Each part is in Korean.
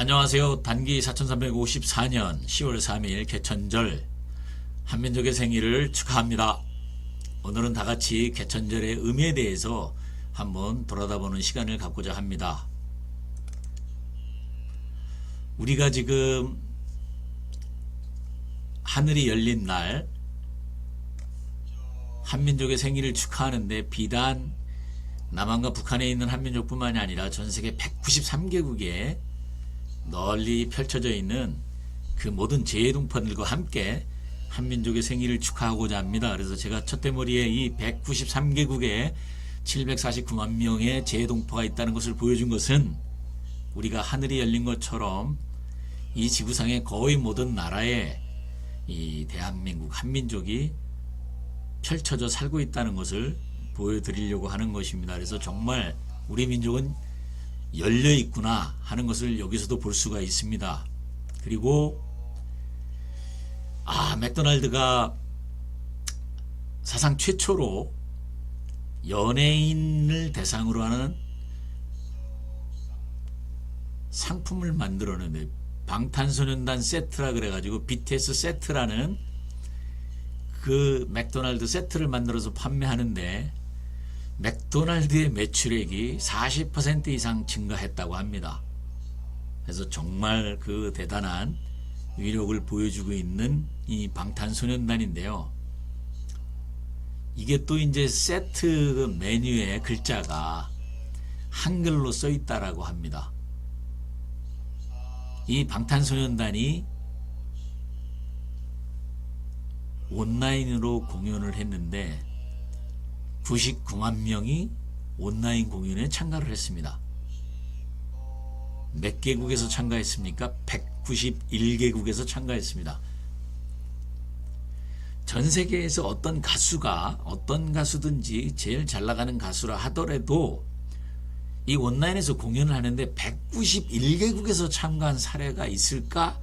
안녕하세요. 단기 4354년 10월 3일 개천절 한민족의 생일을 축하합니다. 오늘은 다같이 개천절의 의미에 대해서 한번 돌아다보는 시간을 갖고자 합니다. 우리가 지금 하늘이 열린 날 한민족의 생일을 축하하는데 비단 남한과 북한에 있는 한민족뿐만이 아니라 전세계 193개국에 널리 펼쳐져 있는 그 모든 재해동포들과 함께 한민족의 생일을 축하하고자 합니다. 그래서 제가 첫대머리에 이 193개국에 749만 명의 재해동포가 있다는 것을 보여준 것은 우리가 하늘이 열린 것처럼 이 지구상의 거의 모든 나라에 이 대한민국 한민족이 펼쳐져 살고 있다는 것을 보여드리려고 하는 것입니다. 그래서 정말 우리 민족은 열려 있구나 하는 것을 여기서도 볼 수가 있습니다. 그리고 맥도날드가 사상 최초로 연예인을 대상으로 하는 상품을 만들었는데 방탄소년단 세트라 그래가지고 BTS 세트라는 그 맥도날드 세트를 만들어서 판매하는데 맥도날드의 매출액이 40% 이상 증가했다고 합니다. 그래서 정말 그 대단한 위력을 보여주고 있는 이 방탄소년단인데요. 이게 또 이제 세트 메뉴에 글자가 한글로 써 있다라고 합니다. 이 방탄소년단이 온라인으로 공연을 했는데 99만 명이 온라인 공연에 참가를 했습니다. 몇 개국에서 참가했습니까? 191개국에서 참가했습니다. 전 세계에서 어떤 가수든지 제일 잘 나가는 가수라 하더라도 이 온라인에서 공연을 하는데 191개국에서 참가한 사례가 있을까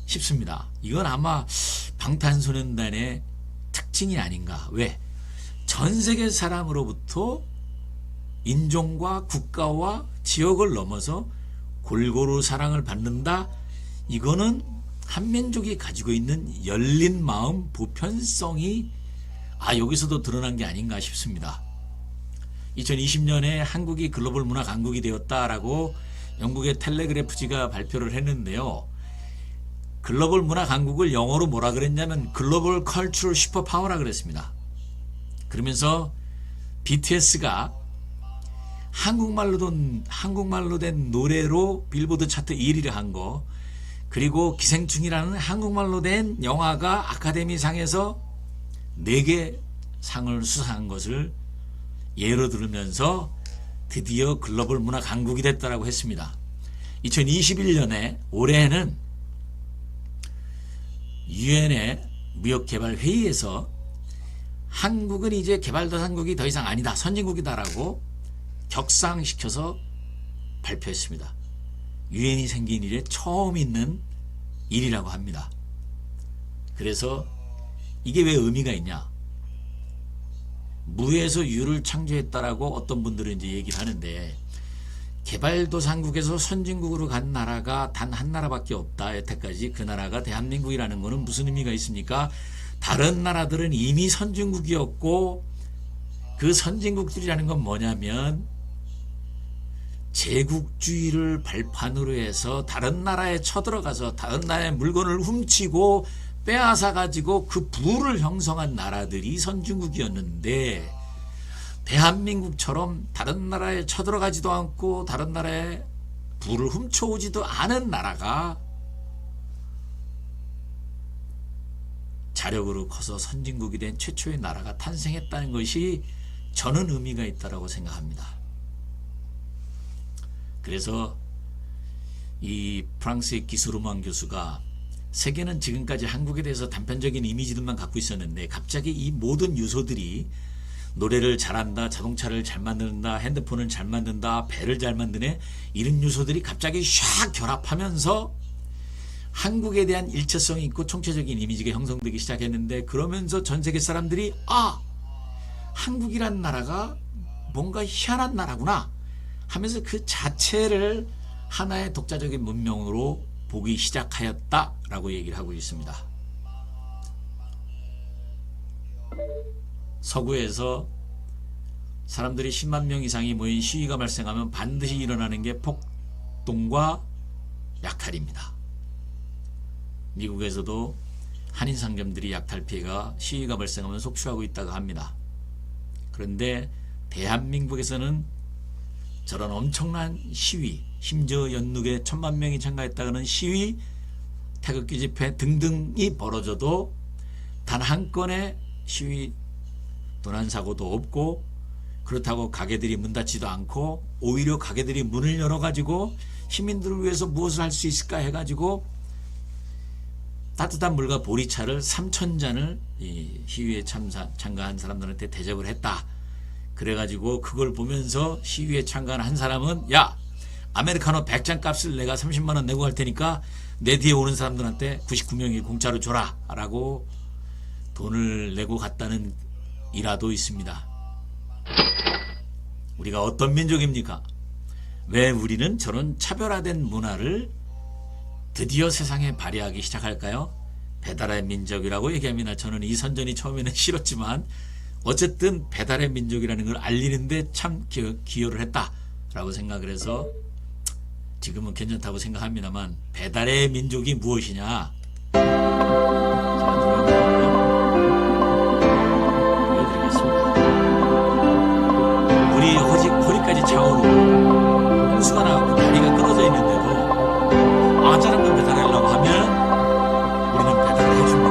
싶습니다. 이건 아마 방탄소년단의 특징이 아닌가. 왜? 전 세계 사람으로부터 인종과 국가와 지역을 넘어서 골고루 사랑을 받는다. 이거는 한민족이 가지고 있는 열린 마음, 보편성이 여기서도 드러난 게 아닌가 싶습니다. 2020년에 한국이 글로벌 문화 강국이 되었다라고 영국의 텔레그래프지가 발표를 했는데요. 글로벌 문화 강국을 영어로 뭐라 그랬냐면 글로벌 컬처럴 슈퍼파워라 그랬습니다. 그러면서 BTS가 한국말로 된 노래로 빌보드 차트 1위를 한 거, 그리고 기생충이라는 한국말로 된 영화가 아카데미상에서 4개 상을 수상한 것을 예로 들으면서 드디어 글로벌 문화 강국이 됐다라고 했습니다. 2021년에 올해는 유엔의 무역개발회의에서 한국은 이제 개발도상국이 더 이상 아니다, 선진국이다라고 격상시켜서 발표했습니다. 유엔이 생긴 이래 처음 있는 일이라고 합니다. 그래서 이게 왜 의미가 있냐? 무에서 유를 창조했다라고 어떤 분들은 이제 얘기를 하는데, 개발도상국에서 선진국으로 간 나라가 단 한 나라밖에 없다. 여태까지 그 나라가 대한민국이라는 것은 무슨 의미가 있습니까? 다른 나라들은 이미 선진국이었고, 그 선진국들이라는 건 뭐냐면 제국주의를 발판으로 해서 다른 나라에 쳐들어가서 다른 나라의 물건을 훔치고 빼앗아 가지고 그 부를 형성한 나라들이 선진국이었는데, 대한민국처럼 다른 나라에 쳐들어가지도 않고 다른 나라의 부를 훔쳐오지도 않은 나라가 자력으로 커서 선진국이 된 최초의 나라가 탄생했다는 것이 저는 의미가 있다고 생각합니다. 그래서 이 프랑스의 기스루만 교수가 세계는 지금까지 한국에 대해서 단편적인 이미지들만 갖고 있었는데 갑자기 이 모든 요소들이 노래를 잘한다, 자동차를 잘 만든다, 핸드폰을 잘 만든다, 배를 잘 만드네, 이런 요소들이 갑자기 샥 결합하면서 한국에 대한 일체성이 있고 총체적인 이미지가 형성되기 시작했는데, 그러면서 전 세계 사람들이 한국이란 나라가 뭔가 희한한 나라구나 하면서 그 자체를 하나의 독자적인 문명으로 보기 시작하였다라고 얘기를 하고 있습니다. 서구에서 사람들이 10만 명 이상이 모인 시위가 발생하면 반드시 일어나는 게 폭동과 약탈입니다. 미국에서도 한인 상점들이 약탈 피해가 시위가 발생하면 속출하고 있다고 합니다. 그런데 대한민국에서는 저런 엄청난 시위, 심지어 연룩에 1000만 명이 참가했다는 시위, 태극기 집회 등등이 벌어져도 단 한 건의 시위 도난 사고도 없고, 그렇다고 가게들이 문 닫지도 않고 오히려 가게들이 문을 열어가지고 시민들을 위해서 무엇을 할 수 있을까 해가지고 따뜻한 물과 보리차를 3000잔을 이 시위에 참가한 사람들한테 대접을 했다. 그래가지고 그걸 보면서 시위에 참가한 한 사람은, 야, 아메리카노 100잔 값을 내가 30만 원 내고 할 테니까 내 뒤에 오는 사람들한테 99명이 공짜로 줘라 라고 돈을 내고 갔다는 일화도 있습니다. 우리가 어떤 민족입니까? 왜 우리는 저런 차별화된 문화를 드디어 세상에 발휘하기 시작할까요? 배달의 민족이라고 얘기합니다. 저는 이 선전이 처음에는 싫었지만 어쨌든 배달의 민족이라는 걸 알리는데 참 기여를 했다라고 생각을 해서 지금은 괜찮다고 생각합니다만, 배달의 민족이 무엇이냐? 우리 허리까지 차오르고 홍수가 나고 다리가 끊어져 있는데도 저런 걸 배달하려고 하면 우리는 배달을 해줍니다.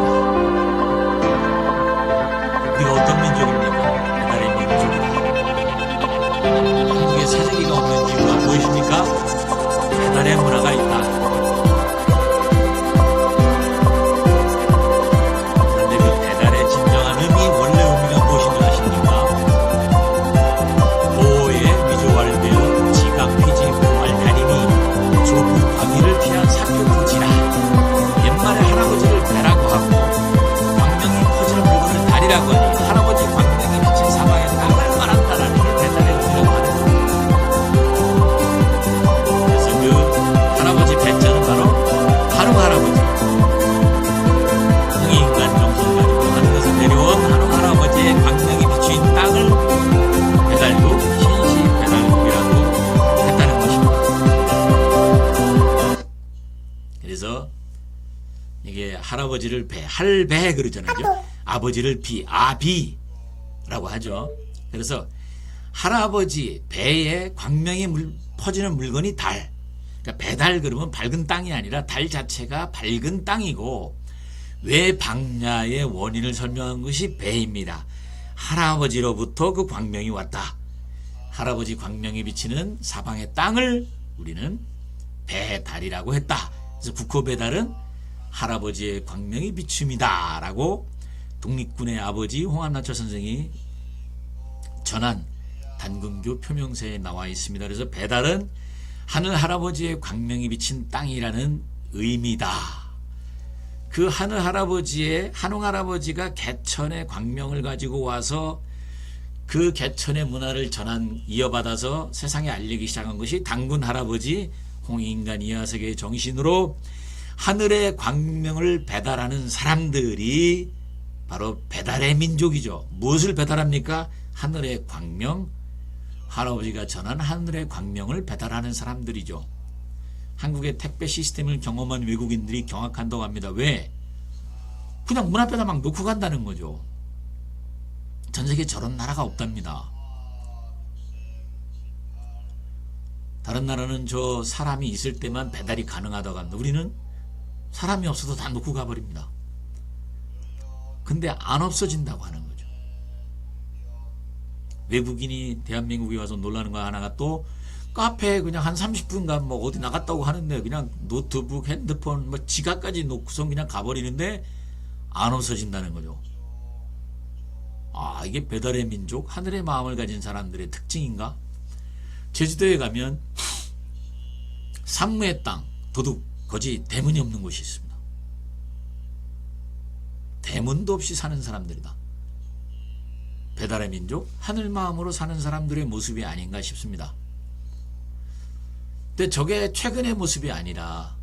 우리가 어떤 민족입니까? 배달의 민족이다. 한국에 사재기가 없는 이유가 무엇입니까? 배달의 문화가 있다. 그런데 그 배달의 진정한 의미, 원래 의미가 무엇인지 아십니까? 보호에 위조활되어 지각 피지 알타림이 좁은 광희를 피한 사교부지라. 옛말에 할아버지를 배라고 하고 광명이 커지는 물건을 달이라고 하니 할아버지 광명이 비친 사방에 땅을 말한다라는 게 배달의 의미라고 하는 거예요. 그래서 그 할아버지 배자는 바로 한웅 할아버지, 홍익인간 정신 가지고 하늘에서 내려온 한웅 할아버지의 광명이 비친 땅을 배달도 신시 배달국이라고 했다는 것입니다. 그래서 이게 할아버지를 할배 그러잖아요. 아버지를 아비라고 하죠. 그래서 할아버지 배에 광명이 퍼지는 물건이 달. 그러니까 배달 그러면 밝은 땅이 아니라 달 자체가 밝은 땅이고, 왜 밝냐의 원인을 설명한 것이 배입니다. 할아버지로부터 그 광명이 왔다. 할아버지 광명이 비치는 사방의 땅을 우리는 배달이라고 했다. 그래서 국호배달은 할아버지의 광명이 비춤이다 라고 독립군의 아버지 홍한나철 선생이 전한 단군교 표명서에 나와 있습니다. 그래서 배달은 하늘 할아버지의 광명이 비친 땅이라는 의미다. 그 하늘 할아버지의 한웅 할아버지가 개천의 광명을 가지고 와서 그 개천의 문화를 이어받아서 세상에 알리기 시작한 것이 단군 할아버지 홍익인간 이하세계의 정신으로 하늘의 광명을 배달하는 사람들이 바로 배달의 민족이죠. 무엇을 배달합니까? 하늘의 광명, 할아버지가 전한 하늘의 광명을 배달하는 사람들이죠. 한국의 택배 시스템을 경험한 외국인들이 경악한다고 합니다. 왜? 그냥 문 앞에다 막 놓고 간다는 거죠. 전 세계에 저런 나라가 없답니다. 다른 나라는 저 사람이 있을 때만 배달이 가능하다고 합니다. 우리는 사람이 없어도 다 놓고 가버립니다. 근데 안 없어진다고 하는 거죠. 외국인이 대한민국에 와서 놀라는 거 하나가, 또 카페에 그냥 한 30분간 뭐 어디 나갔다고 하는데 그냥 노트북, 핸드폰, 뭐 지갑까지 놓고서 그냥 가버리는데 안 없어진다는 거죠. 이게 배달의 민족, 하늘의 마음을 가진 사람들의 특징인가? 제주도에 가면 산무의 땅, 도둑, 거지, 대문이 없는 곳이 있습니다. 대문도 없이 사는 사람들이다. 배달의 민족, 하늘 마음으로 사는 사람들의 모습이 아닌가 싶습니다. 근데 저게 최근의 모습이 아니라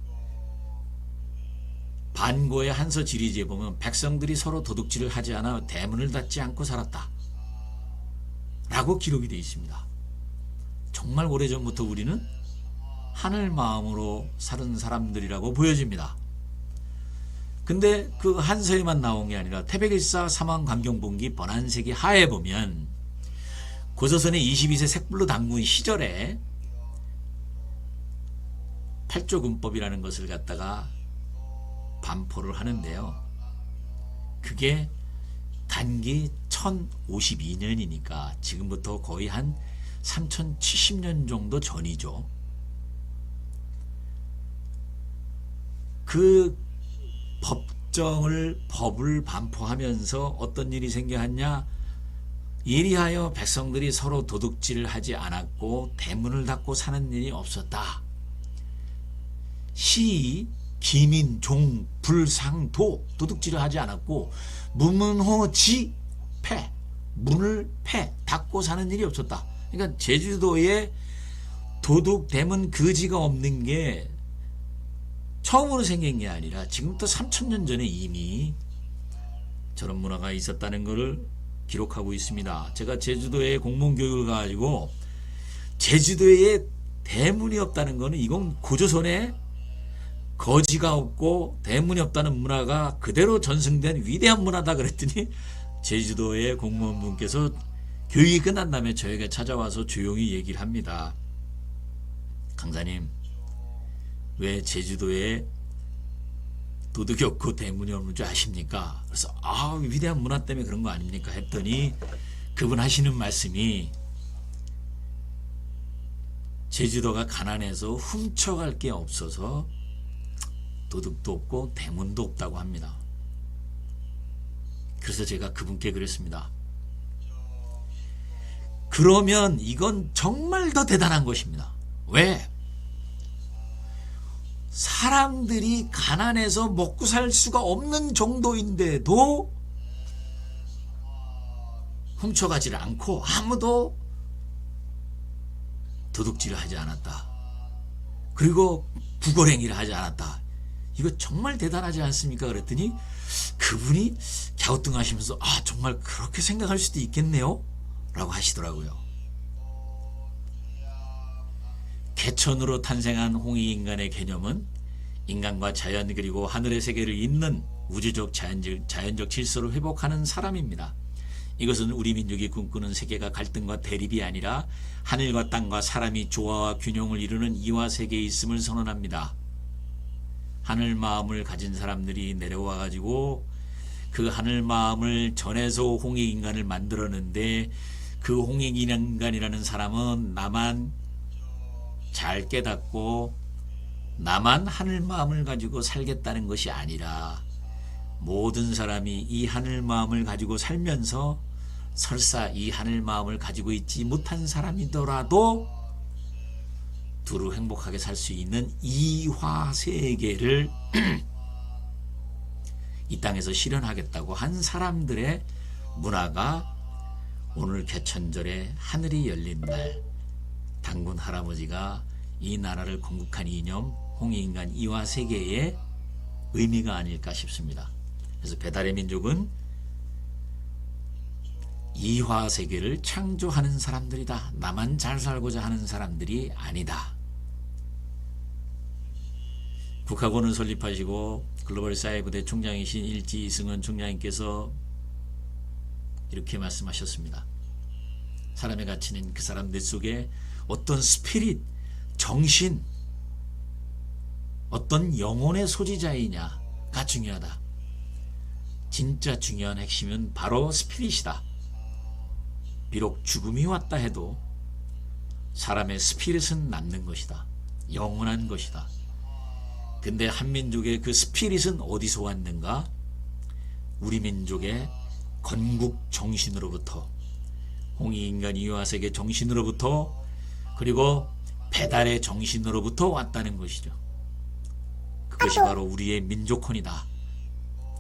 반고의 한서 지리지에 보면 백성들이 서로 도둑질을 하지 않아 대문을 닫지 않고 살았다 라고 기록이 되어 있습니다. 정말 오래전부터 우리는 하늘 마음으로 사는 사람들이라고 보여집니다. 근데 그 한서에만 나온 게 아니라 태백일사 사망관경본기 번안세기 하에 보면 고조선의 22세 색불로 당군 시절에 팔조군법이라는 것을 갖다가 반포를 하는데요. 그게 단기 1052년이니까 지금부터 거의 한 3070년 정도 전이죠. 그 법을 반포하면서 어떤 일이 생겨났냐? 예리하여 백성들이 서로 도둑질을 하지 않았고 대문을 닫고 사는 일이 없었다. 시, 기민, 종, 불, 상, 도 도둑질을 하지 않았고 무문호, 지, 패 문을 닫고 사는 일이 없었다. 그러니까 제주도에 도둑, 대문, 거지가 없는 게 처음으로 생긴 게 아니라 지금부터 3000년 전에 이미 저런 문화가 있었다는 것을 기록하고 있습니다. 제가 제주도에 공무원교육을 가지고 제주도에 대문이 없다는 것은 이건 고조선에 거지가 없고 대문이 없다는 문화가 그대로 전승된 위대한 문화다 그랬더니 제주도의 공무원분께서 교육이 끝난 다음에 저에게 찾아와서 조용히 얘기를 합니다. 강사님, 왜 제주도에 도둑이 없고 대문이 없는 줄 아십니까? 그래서 위대한 문화 때문에 그런 거 아닙니까? 했더니 그분 하시는 말씀이 제주도가 가난해서 훔쳐갈 게 없어서 도둑도 없고 대문도 없다고 합니다. 그래서 제가 그분께 그랬습니다. 그러면 이건 정말 더 대단한 것입니다. 왜? 사람들이 가난해서 먹고 살 수가 없는 정도인데도 훔쳐가지를 않고 아무도 도둑질을 하지 않았다. 그리고 부걸행위를 하지 않았다. 이거 정말 대단하지 않습니까? 그랬더니 그분이 갸우뚱하시면서 정말 그렇게 생각할 수도 있겠네요 라고 하시더라고요. 개천으로 탄생한 홍익인간의 개념은 인간과 자연 그리고 하늘의 세계를 잇는 우주적 자연적 질서를 회복하는 사람입니다. 이것은 우리 민족이 꿈꾸는 세계가 갈등과 대립이 아니라 하늘과 땅과 사람이 조화와 균형을 이루는 이화세계에 있음을 선언합니다. 하늘 마음을 가진 사람들이 내려와 가지고 그 하늘 마음을 전해서 홍익인간을 만들었는데 그 홍익인간이라는 사람은 나만 잘 깨닫고 나만 하늘 마음을 가지고 살겠다는 것이 아니라 모든 사람이 이 하늘 마음을 가지고 살면서 설사 이 하늘 마음을 가지고 있지 못한 사람이더라도 두루 행복하게 살 수 있는 이화세계를 이 땅에서 실현하겠다고 한 사람들의 문화가 오늘 개천절에 하늘이 열린 날 당군 할아버지가 이 나라를 건국한 이념 홍익인간 이화세계의 의미가 아닐까 싶습니다. 그래서 배달의 민족은 이화세계를 창조하는 사람들이다. 나만 잘 살고자 하는 사람들이 아니다. 국학원을 설립하시고 글로벌 사회부대 총장이신 일지 이승원 총장님께서 이렇게 말씀하셨습니다. 사람의 가치는 그 사람 내 속에 어떤 스피릿, 정신, 어떤 영혼의 소지자이냐가 중요하다. 진짜 중요한 핵심은 바로 스피릿이다. 비록 죽음이 왔다 해도 사람의 스피릿은 남는 것이다. 영원한 것이다. 근데 한민족의 그 스피릿은 어디서 왔는가? 우리 민족의 건국 정신으로부터, 홍익인간 이화세계 정신으로부터, 그리고 배달의 정신으로부터 왔다는 것이죠. 그것이 바로 우리의 민족혼이다.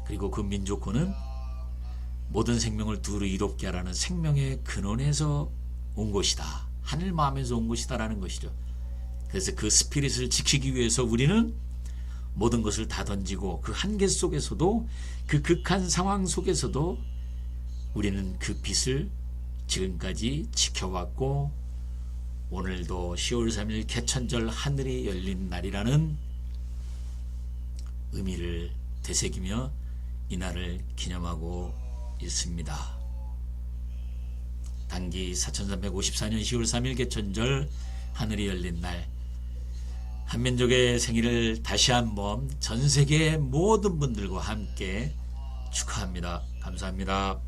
그리고 그 민족혼은 모든 생명을 두루 이롭게 하라는 생명의 근원에서 온 것이다. 하늘 마음에서 온 것이다 라는 것이죠. 그래서 그 스피릿을 지키기 위해서 우리는 모든 것을 다 던지고 그 한계 속에서도 그 극한 상황 속에서도 우리는 그 빛을 지금까지 지켜왔고 오늘도 10월 3일 개천절 하늘이 열린 날이라는 의미를 되새기며 이날을 기념하고 있습니다. 단기 4354년 10월 3일 개천절 하늘이 열린 날 한민족의 생일을 다시 한번 전 세계의 모든 분들과 함께 축하합니다. 감사합니다.